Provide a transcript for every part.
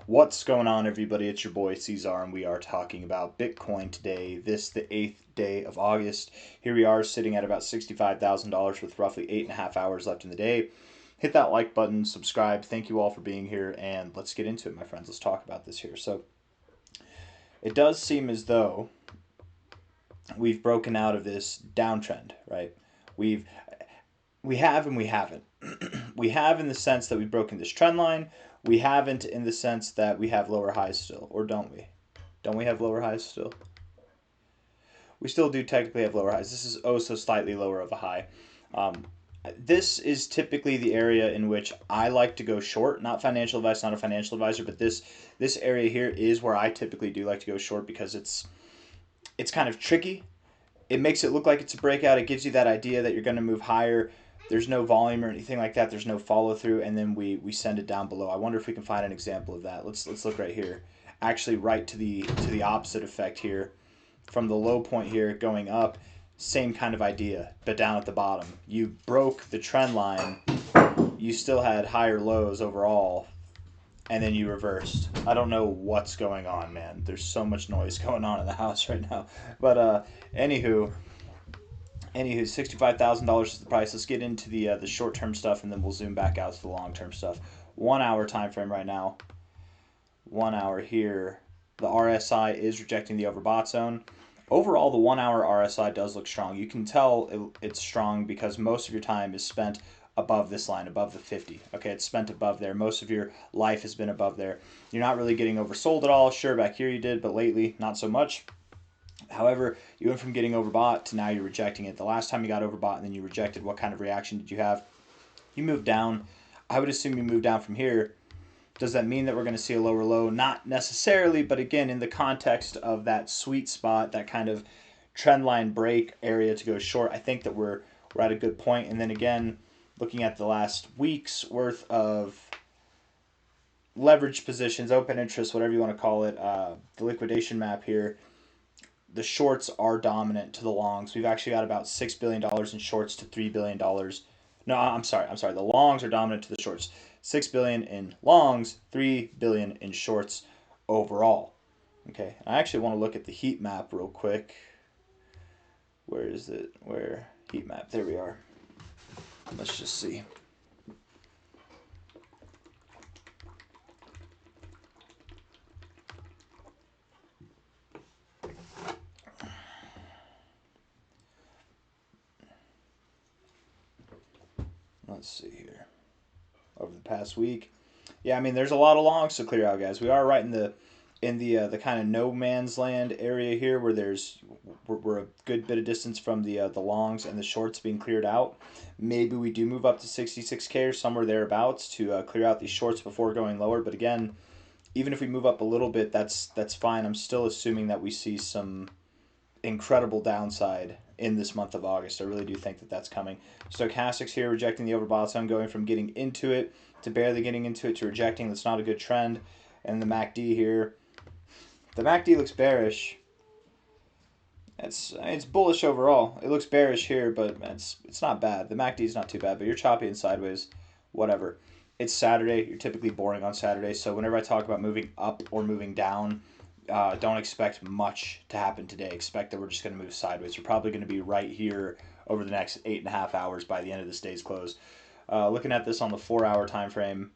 What's going on, everybody? It's your boy C-Zar, and we are talking about Bitcoin today, the 8th day of August. Here we are sitting at about $65,000 with roughly 8.5 hours left in the day. Hit that like button, subscribe. Thank you all for being here, and let's get into it, my friends. Let's talk about this here. So, it does seem as though we've broken out of this downtrend, right? We've we have and we haven't. We have in the sense that we've broken this trend line. We haven't in the sense that we have lower highs still, or don't we? Don't we have lower highs still? We still do technically have lower highs. This is oh so slightly lower of a high. Um, this is typically the area in which I like to go short. Not financial advice, not a financial advisor, but this area here is where I typically do like to go short because it's kind of tricky. It makes it look like it's a breakout. It gives you that idea that you're going to move higher. There's no volume or anything like that. There's no follow through, and then we send it down below. I wonder if we can find an example of that. Let's look right here. Actually, right to the opposite effect here, from the low point here going up. Same kind of idea, but down at the bottom. You broke the trend line. You still had higher lows overall, and then you reversed. I don't know what's going on, man. There's so much noise going on in the house right now. But anywho, $65,000 is the price. Let's get into the short term stuff, and then we'll zoom back out to the long term stuff. 1 hour time frame right now. 1 hour here. The RSI is rejecting the overbought zone. Overall, the 1 hour RSI does look strong. You can tell it's strong because most of your time is spent above this line, above the 50. Okay, it's spent above there. Most of your life has been above there. You're not really getting oversold at all. Sure, back here you did, but lately, not so much. However, you went from getting overbought to now you're rejecting it. The last time you got overbought and then you rejected, what kind of reaction did you have? You moved down. I would assume you moved down from here. Does that mean that we're going to see a lower low? Not necessarily, but again, in the context of that sweet spot, that kind of trend line break area to go short, I think that we're at a good point. And then again, looking at the last week's worth of leverage positions, open interest, whatever you want to call it, the liquidation map here, the shorts are dominant to the longs. We've actually got about $6 billion in shorts to $3 billion. No, I'm sorry. The longs are dominant to the shorts. 6 billion in longs, 3 billion in shorts overall. Okay, I actually want to look at the heat map real quick. Where is it? Where? Heat map. There we are. Let's just see. Let's see here. Over the past week, yeah, I mean, there's a lot of longs to clear out, guys. We are right in the kind of no man's land area here, where we're a good bit of distance from the longs and the shorts being cleared out. Maybe we do move up to 66K or somewhere thereabouts to clear out these shorts before going lower. But again, even if we move up a little bit, that's fine. I'm still assuming that we see some incredible downside in this month of August. I really do think that that's coming. Stochastics here rejecting the overbought zone, going from getting into it to barely getting into it to rejecting. That's not a good trend. And the MACD here, the MACD looks bearish. It's bullish overall. It looks bearish here, but it's not bad. The MACD is not too bad, but you're choppy and sideways, whatever. It's Saturday. You're typically boring on Saturday, so whenever I talk about moving up or moving down, don't expect much to happen today. Expect that we're just going to move sideways. You're probably going to be right here over the next 8.5 hours by the end of this day's close. Looking at this on the 4 hour time frame,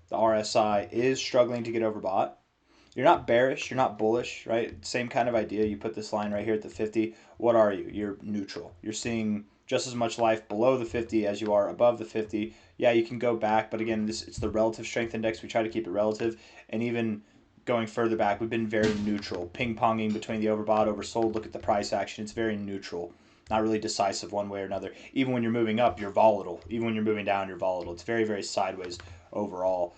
the RSI is struggling to get overbought. You're not bearish, you're not bullish, right? Same kind of idea. You put this line right here at the 50. What are you? You're neutral. You're seeing just as much life below the 50 as you are above the 50. Yeah, you can go back, but again, it's the relative strength index. We try to keep it relative, and even going further back, we've been very neutral, ping-ponging between the overbought, oversold. Look at the price action. It's very neutral, not really decisive one way or another. Even when you're moving up, you're volatile. Even when you're moving down, you're volatile. It's very, very sideways overall.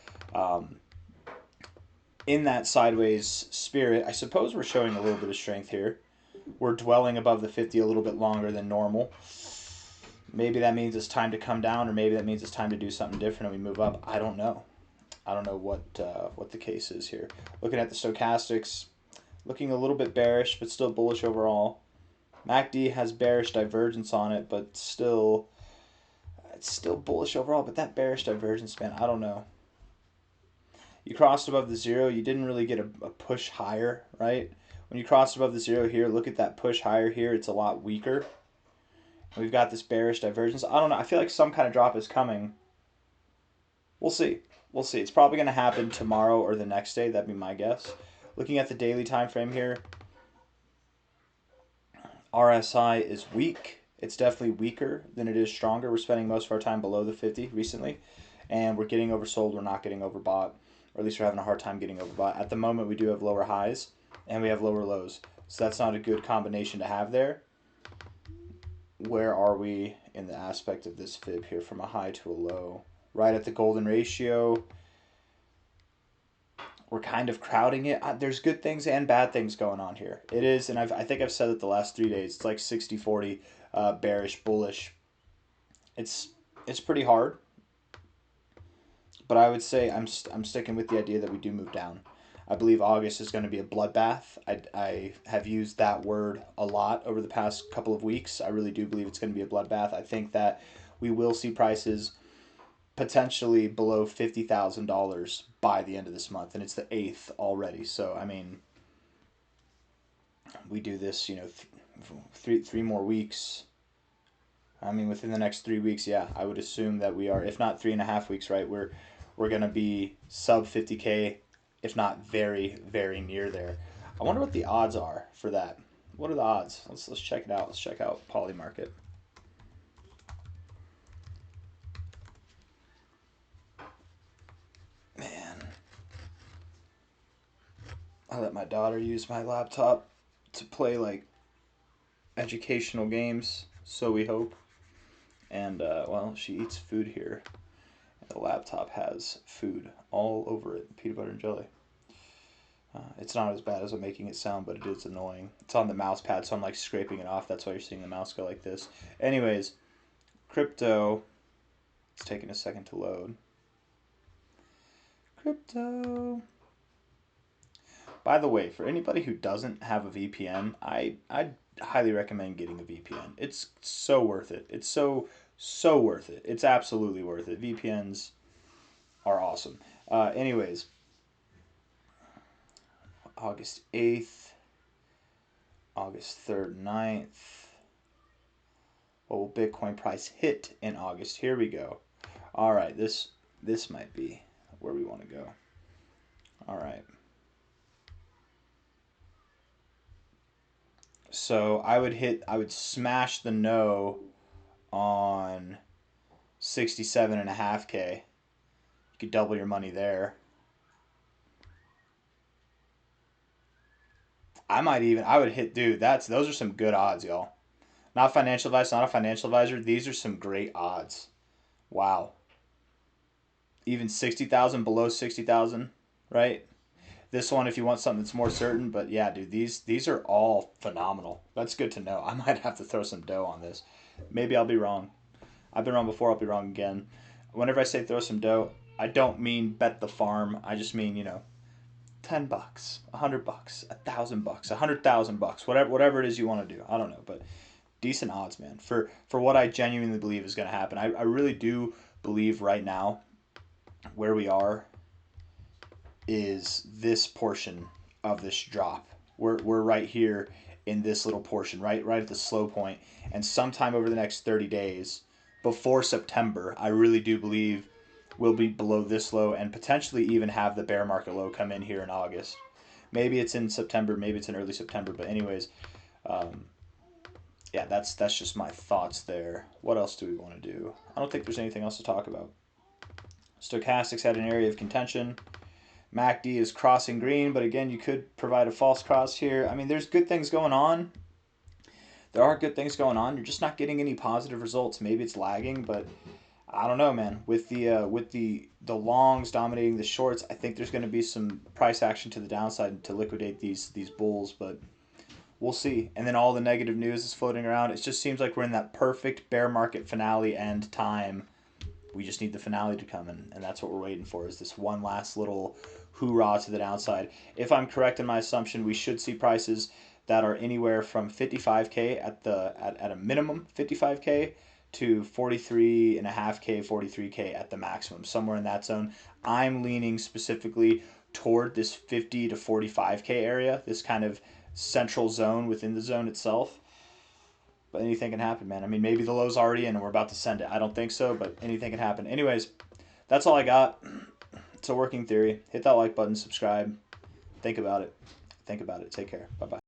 In that sideways spirit, I suppose we're showing a little bit of strength here. We're dwelling above the 50 a little bit longer than normal. Maybe that means it's time to come down, or maybe that means it's time to do something different and we move up. I don't know. I don't know what the case is here. Looking at the stochastics, looking a little bit bearish, but still bullish overall. MACD has bearish divergence on it, but it's still bullish overall. But that bearish divergence, man, I don't know. You crossed above the zero. You didn't really get a push higher, right? When you crossed above the zero here, look at that push higher here. It's a lot weaker. We've got this bearish divergence. I don't know. I feel like some kind of drop is coming. We'll see. We'll see. It's probably going to happen tomorrow or the next day. That'd be my guess. Looking at the daily time frame here, RSI is weak. It's definitely weaker than it is stronger. We're spending most of our time below the 50 recently, and we're getting oversold. We're not getting overbought, or at least we're having a hard time getting overbought. At the moment, we do have lower highs, and we have lower lows. So that's not a good combination to have there. Where are we in the aspect of this fib here from a high to a low? Right at the golden ratio. We're kind of crowding it. There's good things and bad things going on here. It is, and I think I've said it the last 3 days. It's like 60-40, bearish, bullish. It's pretty hard. But I would say I'm sticking with the idea that we do move down. I believe August is going to be a bloodbath. I have used that word a lot over the past couple of weeks. I really do believe it's going to be a bloodbath. I think that we will see prices potentially below $50,000 by the end of this month, and it's the 8th already. So I mean, we do this, three more weeks. I mean, within the next 3 weeks, yeah, I would assume that we are, if not 3.5 weeks, right? We're gonna be sub 50K, if not very, very near there. I wonder what the odds are for that. What are the odds? Let's check it out. Let's check out Poly Market. Man, I let my daughter use my laptop to play like educational games, so we hope. And well, she eats food here. The laptop has food all over it, peanut butter and jelly. It's not as bad as I'm making it sound, but it is annoying. It's on the mouse pad, so I'm like scraping it off. That's why you're seeing the mouse go like this. Anyways, crypto. It's taking a second to load. Crypto. By the way, for anybody who doesn't have a VPN, I'd highly recommend getting a VPN. It's so worth it. It's so worth it. It's absolutely worth it. VPNs are awesome. Anyways, August 8th, August 3rd, 9th. What will Bitcoin price hit in August? Here we go. All right, this might be where we want to go. All right. So I would smash the no on 67.5K. You could double your money there. I would hit, dude, those are some good odds, y'all. Not financial advice, not a financial advisor. These are some great odds. Wow. Even 60,000, below 60,000, right? This one, if you want something that's more certain, but yeah, dude, these are all phenomenal. That's good to know. I might have to throw some dough on this. Maybe I'll be wrong. I've been wrong before. I'll be wrong again. Whenever I say throw some dough, I don't mean bet the farm. I just mean, $10, $100, $1,000, $100,000, $100,000, whatever it is you want to do. I don't know, but decent odds, man, for what I genuinely believe is going to happen. I really do believe right now where we are is this portion of this drop. We're right here in this little portion, right at the slow point. And sometime over the next 30 days, before September, I really do believe we'll be below this low and potentially even have the bear market low come in here in August. Maybe it's in September, maybe it's in early September, but anyways, yeah, that's just my thoughts there. What else do we want to do? I don't think there's anything else to talk about. Stochastics had an area of contention. MACD is crossing green, but again, you could provide a false cross here. I mean, there's good things going on. There are good things going on. You're just not getting any positive results. Maybe it's lagging, but I don't know, man. With the longs dominating the shorts, I think there's going to be some price action to the downside to liquidate these bulls, but we'll see. And then all the negative news is floating around. It just seems like we're in that perfect bear market finale end time. We just need the finale to come in, and that's what we're waiting for, is this one last little hoorah to the downside. If I'm correct in my assumption, we should see prices that are anywhere from 55K at a minimum 55K to 43.5K, 43K at the maximum, somewhere in that zone. I'm leaning specifically toward this 50 to 45K area, this kind of central zone within the zone itself. But anything can happen, man. I mean, maybe the low's already in and we're about to send it. I don't think so, but anything can happen. Anyways, that's all I got. It's a working theory. Hit that like button, subscribe. Think about it. Think about it. Take care. Bye-bye.